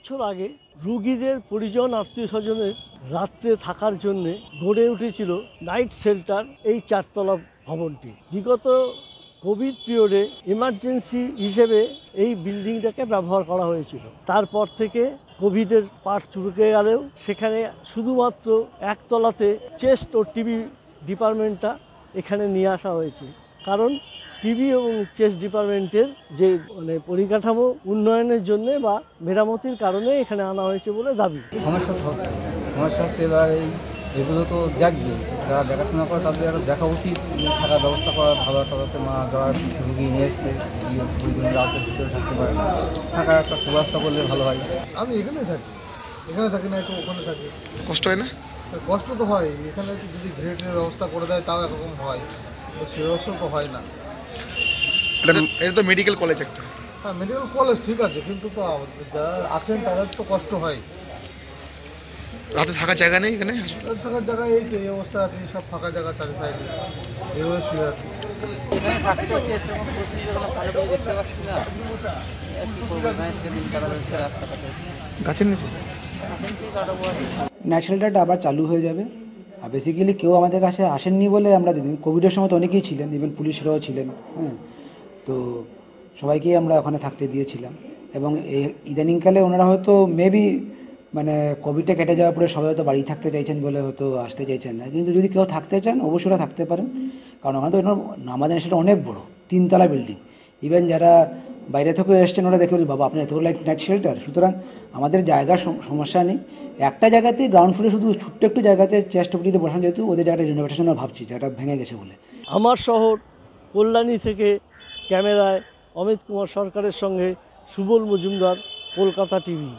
বছর আগে রুগীদের পরিজন আত্মীয় স্বজনের রাত্রে থাকার জন্য গড়ে উঠেছিল নাইট শেল্টার এই 4 তলা ভবনটি। বিগত কোভিড পিরিয়ডে ইমার্জেন্সি হিসেবে এই বিল্ডিংটাকে ব্যবহার করা হয়েছিল। তারপর থেকে কোভিডের পাট চুরকে গেলেও সেখানে শুধুমাত্র একতলাতে চেস্ট ও টিবি ডিপার্টমেন্টটা এখানে নিয়ে আসা হয়েছে, কারণ টিবি এবং চেস্ট ডিপার্টমেন্টের যে পরিকাঠামো উন্নয়নের জন্য বা মেরামতির কারণে এখানে আনা হয়েছে বলে দাবি। সমস্যা হচ্ছে এবার এগুলো তো দেখবে, যারা দেখাশোনা করে তাদের দেখা উচিত, থাকার ব্যবস্থা করা ভালো একটা, যাতে যারা রুগী নিয়ে এসছে রাতের ভিতরে থাকতে পারে না, থাকার একটা সুব্যবস্থা করলে ভালো হয়। আমি এখানে থাকি না তো ওখানে থাকি। কষ্ট হয় না? কষ্ট তো হয়, এখানে যদি গ্রেডের ব্যবস্থা করে দেয় তাও একরকম হয়, তো সে ব্যবস্থা তো হয় না। এটা তো মেডিকেল কলেজ একটা। হ্যাঁ, মেডিকেল কলেজ ঠিক আছে, কিন্তু তো যারা আছেন তাদের তো কষ্ট হয়। রাতে থাকার জায়গা নেই এখানে? থাকার জায়গায় এই তো এই অবস্থা আছে, সব ফাঁকা জায়গা চারি সাইডে এইভাবে শুয়ে আছে। এখানে থাকতে হচ্ছে, এরকম পরিস্থিতি ভালো করে দেখতে পাচ্ছি না, কি করবো, এখানে থেকে দিন কাটাতে হচ্ছে, রাত কাটাতে হচ্ছে। গাছের নিচে কাটাবো আর ন্যাচারালটা আবার চালু হয়ে যাবে। আর বেসিক্যালি কেউ আমাদের কাছে আসেননি বলে আমরা কোভিডের সময় তো অনেকেই ছিলেন, ইভেন পুলিশরাও ছিলেন, হ্যাঁ, তো সবাইকেই আমরা ওখানে থাকতে দিয়েছিলাম। এবং ইদানিংকালে ওনারা হয়তো মেবি কোভিডটা কেটে যাওয়ার পরে সবাই হয়তো বাড়ি থাকতে চাইছেন বলে হয়তো আসতে চাইছেন না, কিন্তু যদি কেউ থাকতে চান অবশ্যই থাকতে পারেন, কারণ আমাদের আমাদের সেটা অনেক বড় 3 তলা বিল্ডিং। ইভেন যারা বাইরে থেকে এসছেন ওরা দেখে বলি, বাবা আপনি এতগুলো নাইট শেল্টার। সুতরাং আমাদের জায়গার সমস্যা নেই, একটা জায়গাতে গ্রাউন্ড ফ্লোরে শুধু ছোট্ট একটু জায়গাতে চেস্ট ওপিডিতে বসানো, যেহেতু ওদের জায়গাটা রিনোভেশনের ভাবছি, যেটা ভেঙে গেছে বলে। আমার শহর কল্যাণী থেকে ক্যামেরায় অমিত কুমার সরকারের সঙ্গে সুবল মজুমদার, কলকাতা টিভি।